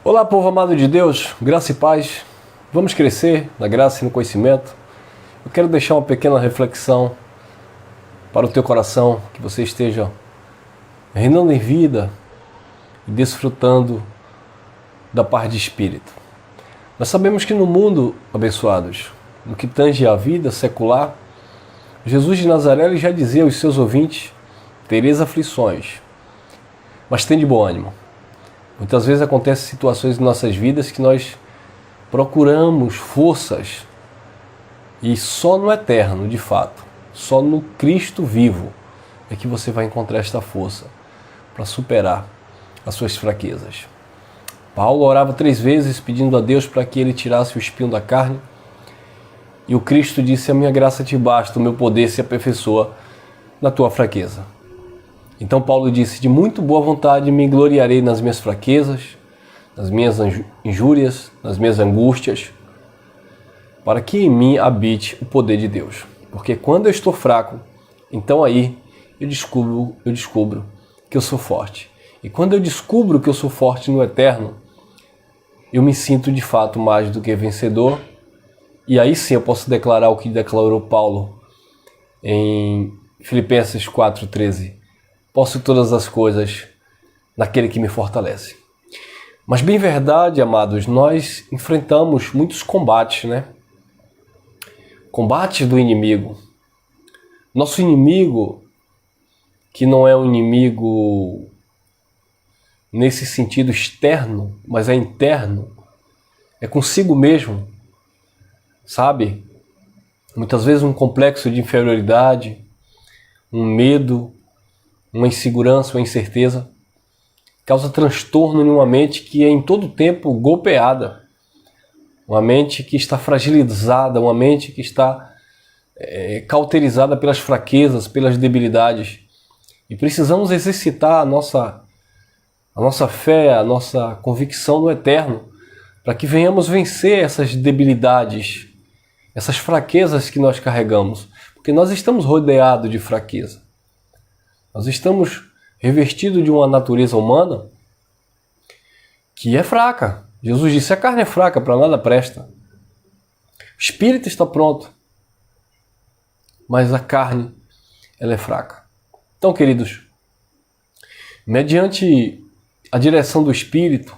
Olá, povo amado de Deus, graça e paz. Vamos crescer na graça e no conhecimento. Eu quero deixar uma pequena reflexão para o teu coração, que você esteja reinando em vida e desfrutando da paz de espírito. Nós sabemos que no mundo, abençoados, no que tange a vida secular, Jesus de Nazaré ele já dizia aos seus ouvintes: tereis aflições, mas tende bom ânimo. Muitas vezes acontecem situações em nossas vidas que nós procuramos forças e só no eterno, de fato, só no Cristo vivo é que você vai encontrar esta força para superar as suas fraquezas. Paulo orava 3 vezes pedindo a Deus para que ele tirasse o espinho da carne e o Cristo disse: a minha graça te basta, o meu poder se aperfeiçoa na tua fraqueza. Então Paulo disse: de muito boa vontade me gloriarei nas minhas fraquezas, nas minhas injúrias, nas minhas angústias, para que em mim habite o poder de Deus. Porque quando eu estou fraco, então aí eu descubro que eu sou forte. E quando eu descubro que eu sou forte no eterno, eu me sinto de fato mais do que vencedor. E aí sim eu posso declarar o que declarou Paulo em Filipenses 4,13. Posso todas as coisas naquele que me fortalece. Mas bem verdade, amados, nós enfrentamos muitos combates, né? Combates do inimigo. Nosso inimigo, que não é um inimigo nesse sentido externo, mas é interno, é consigo mesmo, sabe? Muitas vezes um complexo de inferioridade, um medo, uma insegurança, uma incerteza, causa transtorno em uma mente que é em todo tempo golpeada, uma mente que está fragilizada, uma mente que está cauterizada pelas fraquezas, pelas debilidades. E precisamos exercitar a nossa fé, a nossa convicção no eterno, para que venhamos vencer essas debilidades, essas fraquezas que nós carregamos, porque nós estamos rodeados de fraqueza. Nós estamos revestidos de uma natureza humana que é fraca. Jesus disse: a carne é fraca, para nada presta. O espírito está pronto, mas a carne ela é fraca. Então, queridos, mediante a direção do Espírito,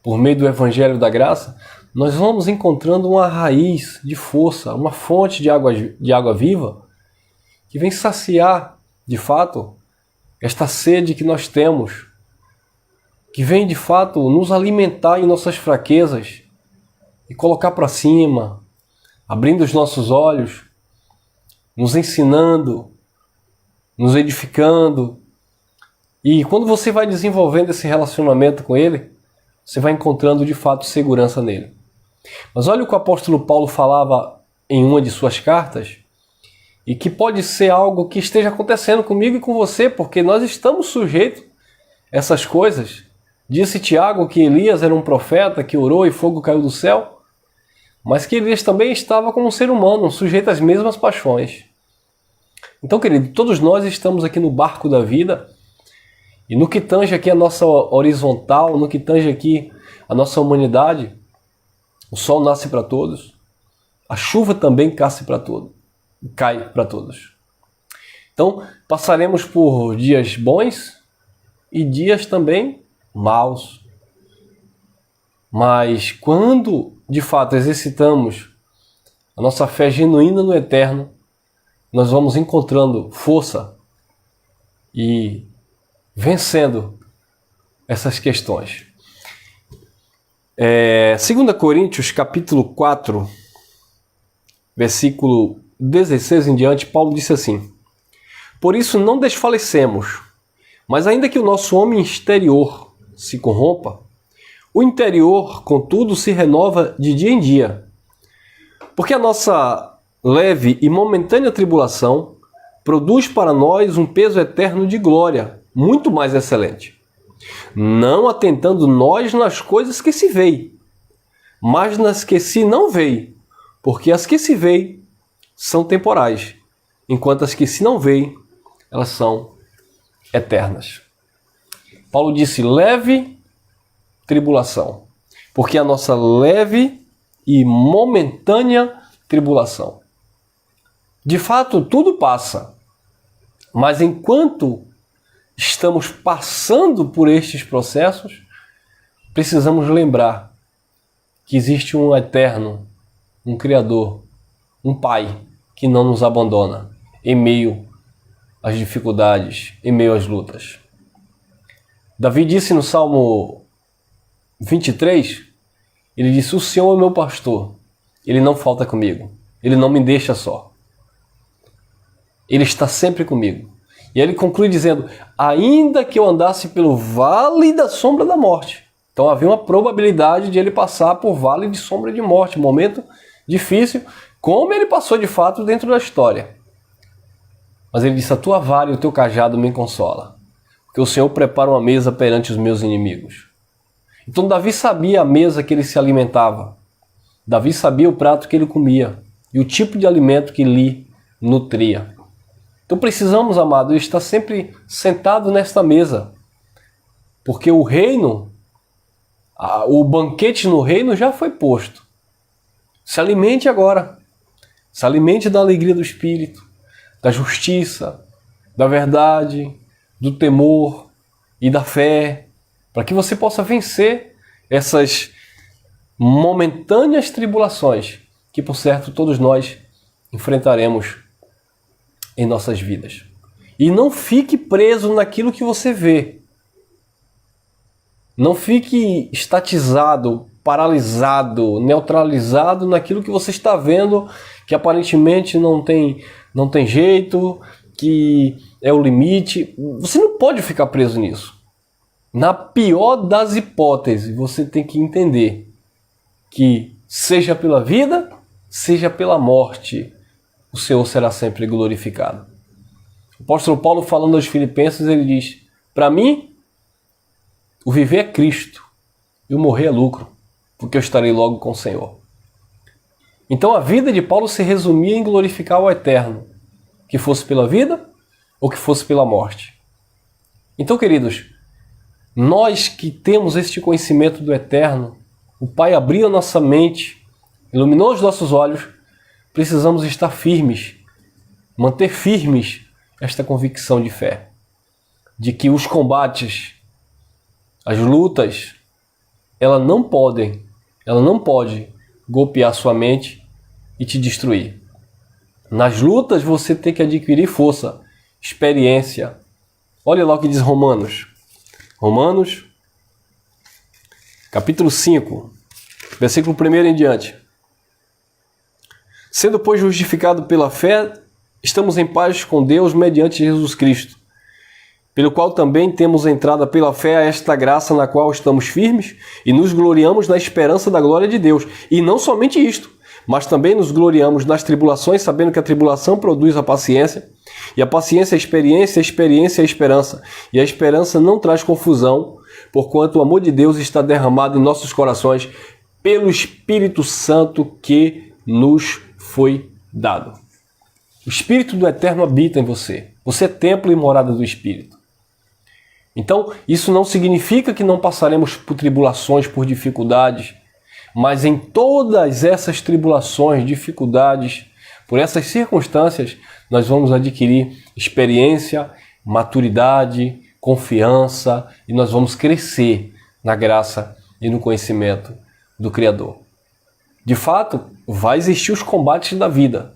por meio do Evangelho da Graça, nós vamos encontrando uma raiz de força, uma fonte de água viva que vem saciar, de fato, esta sede que nós temos, que vem de fato nos alimentar em nossas fraquezas e colocar para cima, abrindo os nossos olhos, nos ensinando, nos edificando. E quando você vai desenvolvendo esse relacionamento com Ele, você vai encontrando de fato segurança nele. Mas olha o que o apóstolo Paulo falava em uma de suas cartas, e que pode ser algo que esteja acontecendo comigo e com você, porque nós estamos sujeitos a essas coisas. Disse Tiago que Elias era um profeta que orou e fogo caiu do céu, mas que Elias também estava como um ser humano, sujeito às mesmas paixões. Então, querido, todos nós estamos aqui no barco da vida, e no que tange aqui a nossa horizontal, no que tange aqui a nossa humanidade, o sol nasce para todos, a chuva também cai para todos. Então, passaremos por dias bons e dias também maus. Mas quando, de fato, exercitamos a nossa fé genuína no eterno, nós vamos encontrando força e vencendo essas questões. 2 Coríntios, capítulo 4, versículo 16 em diante, Paulo disse assim: por isso não desfalecemos, mas ainda que o nosso homem exterior se corrompa, o interior, contudo, se renova de dia em dia. Porque a nossa leve e momentânea tribulação produz para nós um peso eterno de glória, muito mais excelente. Não atentando nós nas coisas que se veem, mas nas que se não veem, porque as que se veem são temporais, enquanto as que se não veem, elas são eternas. Paulo disse: leve tribulação. porque a nossa leve e momentânea tribulação. De fato, tudo passa, mas enquanto estamos passando por estes processos, precisamos lembrar que existe um eterno, um Criador, um Pai que não nos abandona em meio às dificuldades, em meio às lutas. Davi disse no Salmo 23, ele disse: o Senhor é meu pastor, ele não falta comigo, ele não me deixa só. Ele está sempre comigo. E ele conclui dizendo: ainda que eu andasse pelo vale da sombra da morte. Então havia uma probabilidade de ele passar por vale de sombra de morte, um momento difícil, como ele passou de fato dentro da história. Mas ele disse: a tua vara e o teu cajado me consola, porque o Senhor prepara uma mesa perante os meus inimigos. Então Davi sabia a mesa que ele se alimentava. Davi sabia o prato que ele comia e o tipo de alimento que lhe nutria. Então precisamos, amado, estar sempre sentado nesta mesa, porque o reino, o banquete no reino já foi posto. Se alimente agora. Se alimente da alegria do Espírito, da justiça, da verdade, do temor e da fé, para que você possa vencer essas momentâneas tribulações que, por certo, todos nós enfrentaremos em nossas vidas. E não fique preso naquilo que você vê. Não fique estatizado, paralisado, neutralizado naquilo que você está vendo, que aparentemente não tem jeito, que é o limite. Você não pode ficar preso nisso. Na pior das hipóteses, você tem que entender que, seja pela vida, seja pela morte, o Senhor será sempre glorificado. O apóstolo Paulo, falando aos Filipenses, ele diz: para mim, o viver é Cristo e o morrer é lucro, porque eu estarei logo com o Senhor. Então a vida de Paulo se resumia em glorificar o Eterno, que fosse pela vida ou que fosse pela morte. Então, queridos, nós que temos este conhecimento do Eterno, o Pai abriu a nossa mente, iluminou os nossos olhos, precisamos estar firmes, manter firmes esta convicção de fé, de que os combates, as lutas, ela não pode golpear sua mente e te destruir. Nas lutas você tem que adquirir força, experiência. Olha lá o que diz Romanos. Romanos, capítulo 5, versículo 1 em diante. Sendo, pois, justificado pela fé, estamos em paz com Deus mediante Jesus Cristo, pelo qual também temos entrada pela fé a esta graça na qual estamos firmes e nos gloriamos na esperança da glória de Deus. E não somente isto, mas também nos gloriamos nas tribulações, sabendo que a tribulação produz a paciência, e a paciência a experiência a esperança. E a esperança não traz confusão, porquanto o amor de Deus está derramado em nossos corações pelo Espírito Santo que nos foi dado. O Espírito do Eterno habita em você. Você é templo e morada do Espírito. Então, isso não significa que não passaremos por tribulações, por dificuldades, mas em todas essas tribulações, dificuldades, por essas circunstâncias, nós vamos adquirir experiência, maturidade, confiança e nós vamos crescer na graça e no conhecimento do Criador. De fato, vai existir os combates da vida.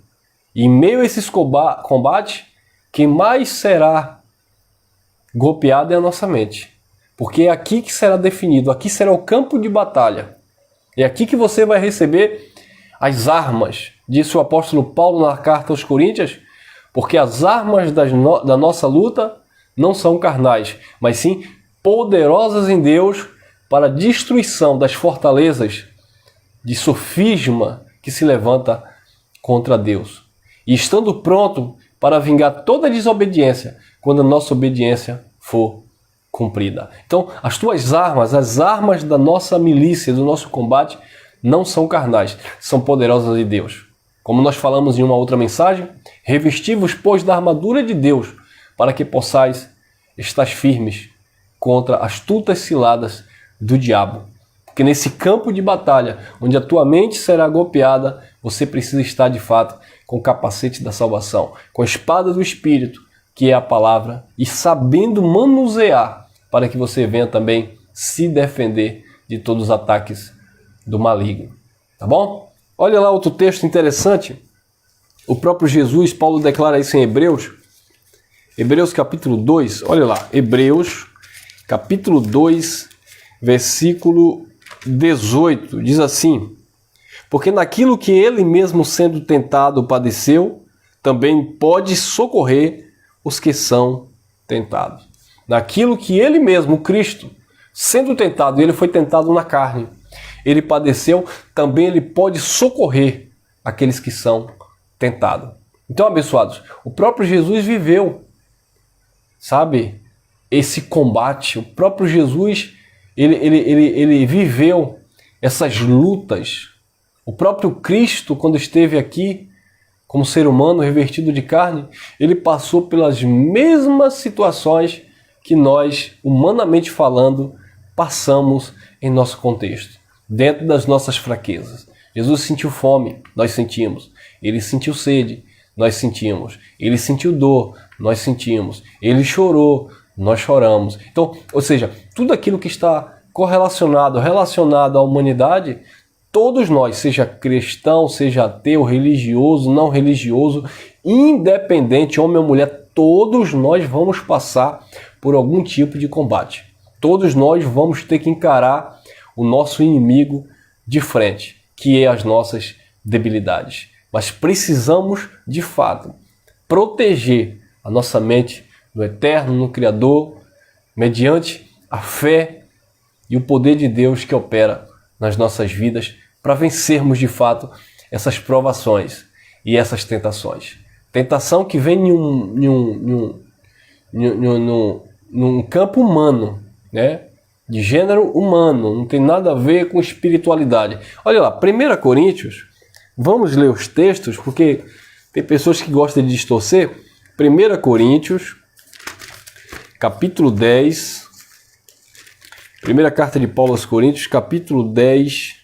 E em meio a esses combates, quem mais será golpeado é a nossa mente. Porque é aqui que será definido, aqui será o campo de batalha. É aqui que você vai receber as armas, disse o apóstolo Paulo na carta aos Coríntios, porque as armas da nossa luta não são carnais, mas sim poderosas em Deus para a destruição das fortalezas de sofisma que se levanta contra Deus. E estando pronto para vingar toda a desobediência quando a nossa obediência for cumprida. Então, as tuas armas, as armas da nossa milícia, do nosso combate, não são carnais, são poderosas em Deus. Como nós falamos em uma outra mensagem, revesti-vos, pois, da armadura de Deus, para que possais estar firmes contra as astutas ciladas do diabo. Porque nesse campo de batalha, onde a tua mente será golpeada, você precisa estar de fato com o capacete da salvação, com a espada do Espírito, que é a palavra, e sabendo manusear para que você venha também se defender de todos os ataques do maligno. Tá bom? Olha lá outro texto interessante. O próprio Jesus, Paulo declara isso em Hebreus capítulo 2, olha lá, Hebreus capítulo 2, versículo 18, diz assim: porque naquilo que ele mesmo sendo tentado padeceu, também pode socorrer os que são tentados. Naquilo que ele mesmo, Cristo, sendo tentado, ele foi tentado na carne, ele padeceu, também ele pode socorrer aqueles que são tentados. Então, abençoados, o próprio Jesus viveu, sabe, esse combate. O próprio Jesus, ele viveu essas lutas. O próprio Cristo, quando esteve aqui, como ser humano revestido de carne, ele passou pelas mesmas situações que nós, humanamente falando, passamos em nosso contexto, dentro das nossas fraquezas. Jesus sentiu fome, nós sentimos. Ele sentiu sede, nós sentimos. Ele sentiu dor, nós sentimos. Ele chorou, nós choramos. Então, ou seja, tudo aquilo que está relacionado à humanidade, todos nós, seja cristão, seja ateu, religioso, não religioso, independente, homem ou mulher, todos nós vamos passar por algum tipo de combate. Todos nós vamos ter que encarar o nosso inimigo de frente, que é as nossas debilidades. Mas precisamos, de fato, proteger a nossa mente no Eterno, no Criador, mediante a fé e o poder de Deus que opera nas nossas vidas, para vencermos de fato essas provações e essas tentações. Tentação que vem num campo humano, né? De gênero humano, não tem nada a ver com espiritualidade. Olha lá, 1 Coríntios, vamos ler os textos, porque tem pessoas que gostam de distorcer. 1 Coríntios, capítulo 10, primeira carta de Paulo aos Coríntios, capítulo 10,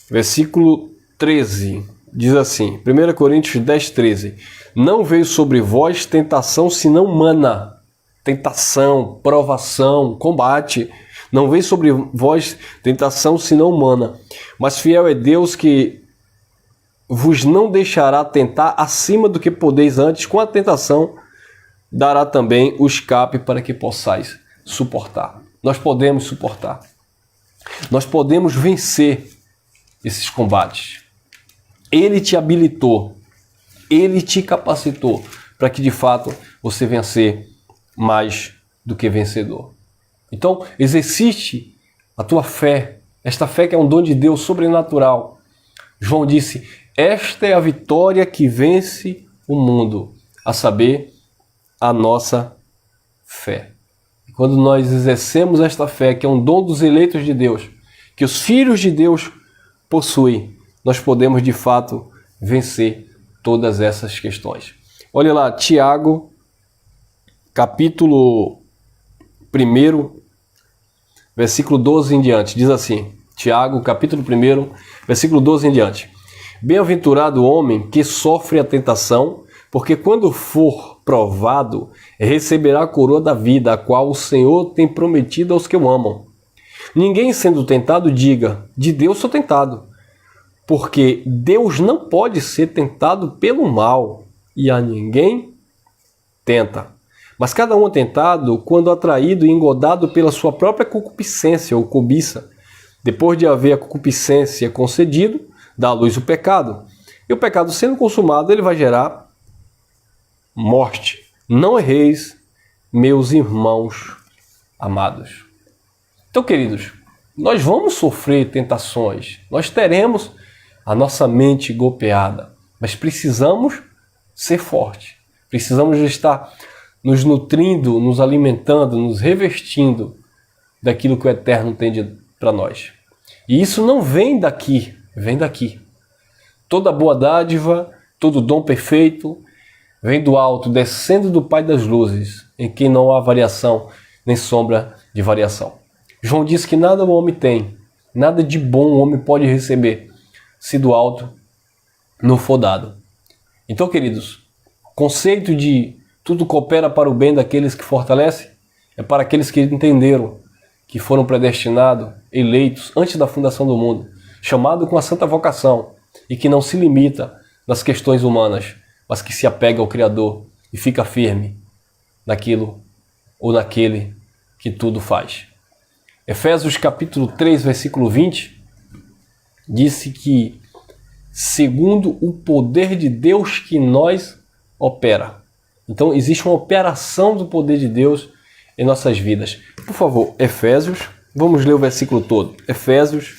versículo 13, diz assim, 1 Coríntios 10, 13, não veio sobre vós tentação senão humana, tentação, provação, combate, não veio sobre vós tentação senão humana, mas fiel é Deus que vos não deixará tentar acima do que podeis antes, com a tentação dará também o escape para que possais suportar. Nós podemos suportar, nós podemos vencer esses combates. Ele te habilitou, ele te capacitou para que de fato você venha a ser mais do que vencedor. Então, exercite a tua fé, esta fé que é um dom de Deus sobrenatural. João disse, esta é a vitória que vence o mundo, a saber, a nossa fé. E quando nós exercemos esta fé, que é um dom dos eleitos de Deus, que os filhos de Deus possuem, nós podemos de fato vencer todas essas questões. Olha lá, Tiago, capítulo 1, versículo 12 em diante, diz assim, Tiago, capítulo 1, versículo 12 em diante. Bem-aventurado o homem que sofre a tentação, porque quando for provado, receberá a coroa da vida, a qual o Senhor tem prometido aos que o amam. Ninguém sendo tentado diga, de Deus sou tentado, porque Deus não pode ser tentado pelo mal, e a ninguém tenta. Mas cada um é tentado quando atraído e engodado pela sua própria concupiscência ou cobiça. Depois de haver a concupiscência concedido, dá à luz o pecado. E o pecado sendo consumado, ele vai gerar morte. Não erreis, meus irmãos amados. Então, queridos, nós vamos sofrer tentações. Nós teremos a nossa mente golpeada. Mas precisamos ser fortes. Precisamos estar nos nutrindo, nos alimentando, nos revestindo daquilo que o Eterno tem para nós. E isso não vem daqui, vem daqui. Toda boa dádiva, todo dom perfeito, vem do alto, descendo do Pai das luzes, em quem não há variação nem sombra de variação. João diz que nada o homem tem, nada de bom o homem pode receber, se do alto não for dado. Então, queridos, o conceito de tudo coopera para o bem daqueles que fortalecem é para aqueles que entenderam que foram predestinados, eleitos antes da fundação do mundo, chamados com a santa vocação e que não se limita nas questões humanas, mas que se apega ao Criador e fica firme naquilo ou naquele que tudo faz. Efésios capítulo 3, versículo 20, disse que segundo o poder de Deus que nós opera. Então existe uma operação do poder de Deus em nossas vidas. Por favor, Efésios, vamos ler o versículo todo. Efésios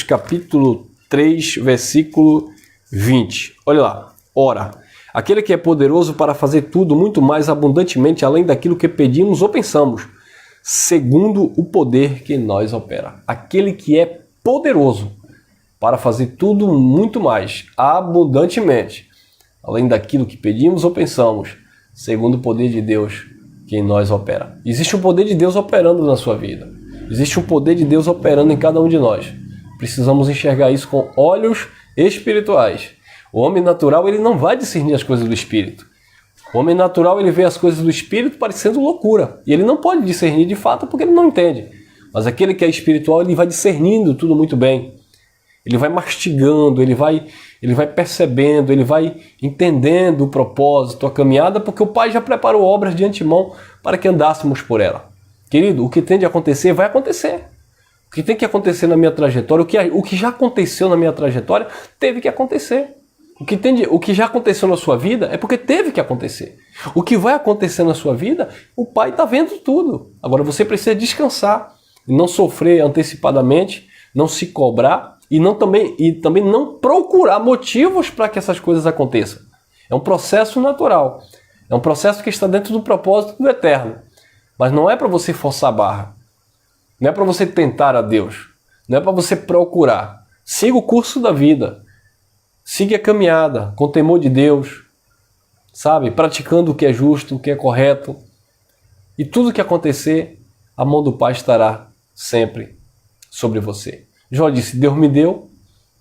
capítulo 3, versículo 20. Olha lá. Ora, aquele que é poderoso para fazer tudo muito mais abundantemente além daquilo que pedimos ou pensamos, segundo o poder que em nós opera. Aquele que é poderoso para fazer tudo muito mais abundantemente além daquilo que pedimos ou pensamos, segundo o poder de Deus que em nós opera. Existe um poder de Deus operando na sua vida. Existe um poder de Deus operando em cada um de nós. Precisamos enxergar isso com olhos espirituais. O homem natural, ele não vai discernir as coisas do Espírito. O homem natural, ele vê as coisas do Espírito parecendo loucura. E ele não pode discernir de fato porque ele não entende. Mas aquele que é espiritual, ele vai discernindo tudo muito bem. Ele vai mastigando, ele vai percebendo, ele vai entendendo o propósito, a caminhada, porque o Pai já preparou obras de antemão para que andássemos por ela. Querido, o que tem de acontecer, vai acontecer. O que tem que acontecer na minha trajetória, o que já aconteceu na minha trajetória, teve que acontecer. O que já aconteceu na sua vida é porque teve que acontecer. O que vai acontecer na sua vida, o Pai está vendo tudo. Agora você precisa descansar, não sofrer antecipadamente, não se cobrar e também não procurar motivos para que essas coisas aconteçam. É um processo natural. É um processo que está dentro do propósito do Eterno. Mas não é para você forçar a barra. Não é para você tentar a Deus. Não é para você procurar. Siga o curso da vida. Siga a caminhada com temor de Deus. Sabe? Praticando o que é justo, o que é correto. E tudo que acontecer, a mão do Pai estará sempre sobre você. Jó disse, Deus me deu,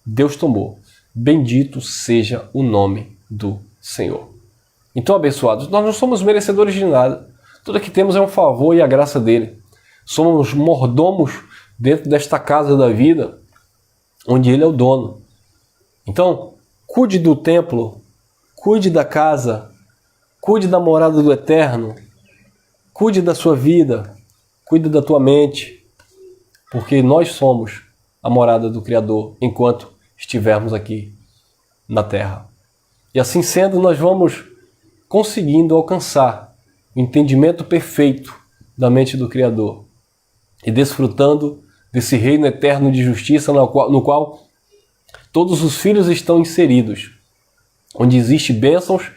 Deus tomou. Bendito seja o nome do Senhor. Então, abençoados, nós não somos merecedores de nada. Tudo que temos é um favor e a graça dele. Somos mordomos dentro desta casa da vida, onde ele é o dono. Então, cuide do templo, cuide da casa, cuide da morada do Eterno, cuide da sua vida, cuide da tua mente, porque nós somos a morada do Criador enquanto estivermos aqui na terra. E assim sendo, nós vamos conseguindo alcançar o entendimento perfeito da mente do Criador e desfrutando desse reino eterno de justiça no qual todos os filhos estão inseridos, onde existe bênçãos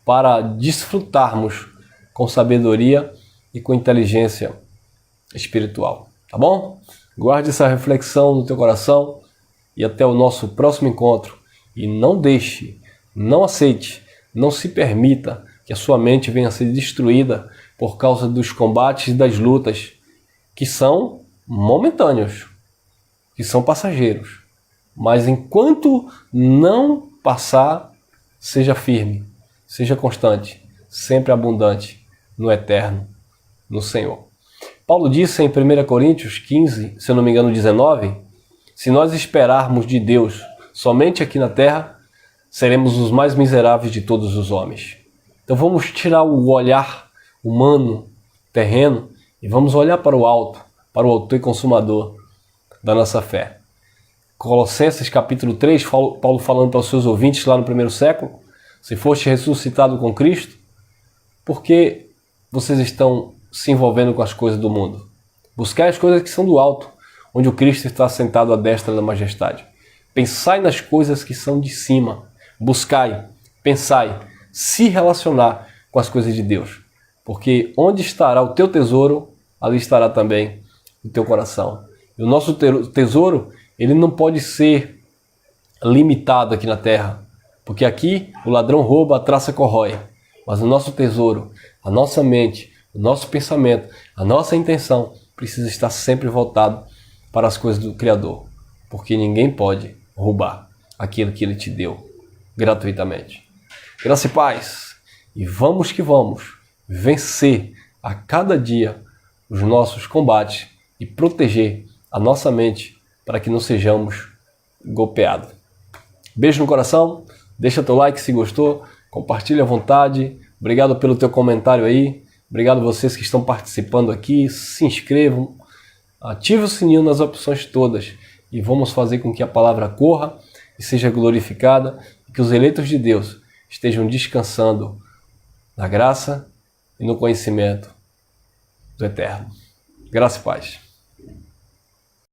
para desfrutarmos com sabedoria e com inteligência espiritual. Tá bom? Guarde essa reflexão no teu coração e até o nosso próximo encontro. E não deixe, não aceite, não se permita que a sua mente venha a ser destruída por causa dos combates e das lutas que são momentâneos, que são passageiros. Mas enquanto não passar, seja firme, seja constante, sempre abundante no Eterno, no Senhor. Paulo disse em 1 Coríntios 15, se eu não me engano 19, se nós esperarmos de Deus somente aqui na terra, seremos os mais miseráveis de todos os homens. Então vamos tirar o olhar humano, terreno, e vamos olhar para o alto, para o autor e consumador da nossa fé. Colossenses capítulo 3, Paulo falando para os seus ouvintes lá no primeiro século, se foste ressuscitado com Cristo, por que vocês estão se envolvendo com as coisas do mundo? Buscai as coisas que são do alto, onde o Cristo está sentado à destra da majestade. Pensai nas coisas que são de cima. Buscai, pensai, se relacionar com as coisas de Deus. Porque onde estará o teu tesouro, ali estará também o teu coração. E o nosso tesouro, ele não pode ser limitado aqui na terra. Porque aqui o ladrão rouba, a traça corrói. Mas o nosso tesouro, a nossa mente, o nosso pensamento, a nossa intenção precisa estar sempre voltado para as coisas do Criador, porque ninguém pode roubar aquilo que Ele te deu gratuitamente. Graça e paz, e vamos que vamos vencer a cada dia os nossos combates e proteger a nossa mente para que não sejamos golpeados. Beijo no coração, deixa teu like se gostou, compartilha à vontade, obrigado pelo teu comentário aí, obrigado a vocês que estão participando aqui, se inscrevam, ative o sininho nas opções todas e vamos fazer com que a palavra corra e seja glorificada e que os eleitos de Deus estejam descansando na graça e no conhecimento do Eterno. Graça e paz.